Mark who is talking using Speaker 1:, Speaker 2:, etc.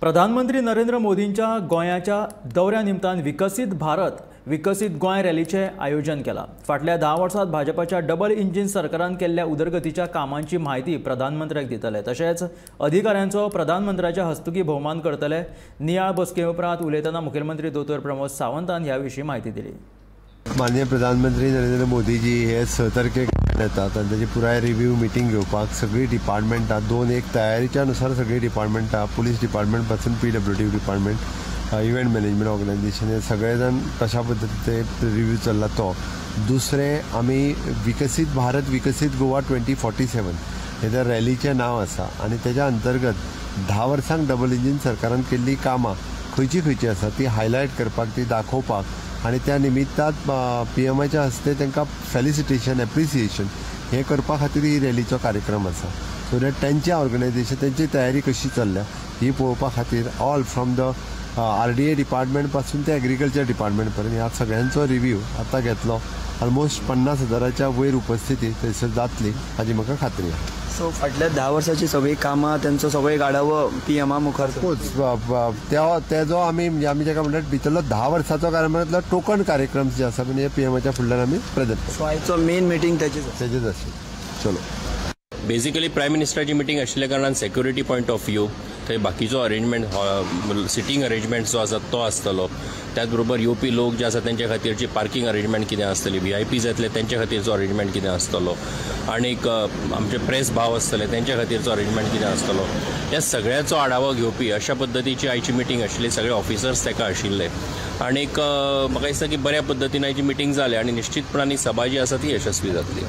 Speaker 1: प्रधानमंत्री नरेंद्र मोदींच्या गोंयाच्या दौऱ्या निमतान विकसित भारत विकसित गोंय रॅलीचे आयोजन केला। फाटल्या 10 वर्सांत भाजपाच्या डबल इंजिन सरकारान केल्ल्या उदरगतीच्या कामांची माहिती प्रधानमंत्र्याक दितले। तशेंच अधिकाऱ्यांचो प्रधानमंत्र्याच्या हस्तुकी भोवमान करतले। नियाळ बसके उपरांत उलयतना मुखेलमंत्री दोतोर प्रमोद सावंतान ह्या विशीं माहिती दिली।
Speaker 2: माननीय प्रधानमंत्री नरेंद्र मोदी जी हे 6 तारखेक येतात आणि त्याची पुराय रिव्ह्यू मिटींग घेवपाक सगळी डिपार्टमेंटां 2-1 तयारीच्या नुसार सगळी डिपार्टमेंटां पुलीस डिपार्टमेंट पासून PWD department event management organisation हे सगळे जण कशा पद्धतीचे रिव्ह्यू चल्ला तो। दुसरें आमी विकसित भारत विकसित गोवा 2047 हे त्या रॅलीचें नांव आसा आणि त्याच्या अंतर्गत 10 वर्सांक डबल इंजिन सरकारान केल्ली कामां खंयची आसा ती हायलायट करपाक ती दाखोवपाक आणि त्या निमित्तात PMच्या हस्ते तांकां फेलिसिटेशन एप्रिसिएशन हे करपा खातीर ही रॅलीचो कार्यक्रम आसा। सो दॅट त्यांच्या ऑर्गनायझेशन त्यांची तयारी कशी चल्ल्या ही पळोवपा खातीर all from the RDA department पासून ते एग्रीकल्चर डिपार्टमेंट पर्यंत ह्या सगळ्यांचो रिव्ह्यू आता घेतलो। ऑलमोस्ट 50,000च्या वयर उपस्थिती थंयसर जातली हाची म्हाका खात्री आसा।
Speaker 3: सो फाटल्या 10 वर्सांची सगळी कामां त्यांचो सगळे आढावो PM मुखार
Speaker 2: ते जो आमी जेका म्हणटात भितरलो 10 वर्सांचो कार्यक्रमांतलो टोकन कार्यक्रम जे आसा पण हे PMच्या फुडल्यान आमी प्रेझेंट
Speaker 3: सो आयचो मेन मिटींग
Speaker 2: तेजेच आसली। चलो
Speaker 4: बेसिकली प्रायम मिनिस्टराची मिटींग आशिल्ल्या कारणान सेक्युरिटी पॉयंट ऑफ व्यू थंय बाकीचो अरेंजमेंट सिटींग अरेंजमेंट जो आसा तो आसतलो। त्याच बरोबर येवपी लोक जे आसा त्यांच्या खातीरची पार्किंग अरेंजमेंट कितें आसतली, VIPs येतले त्यांच्या खातीरचो अरेंजमेंट कितें आसतलो, आनीक आमचे प्रेस भाव आसतले त्यांच्या खातीरचो अरेंजमेंट कितें आसतलो, ह्या सगळ्याचो आढावो घेवपी अशा पद्दतीची आयची मिटींग आशिल्ली। सगळे ऑफिसर्स तेका आशिल्ले आनीक म्हाका दिसता की बऱ्या पद्दतीन आयची मिटींग जाली आणि निश्चितपणान ही सभा जी आसा ती यशस्वी जातली।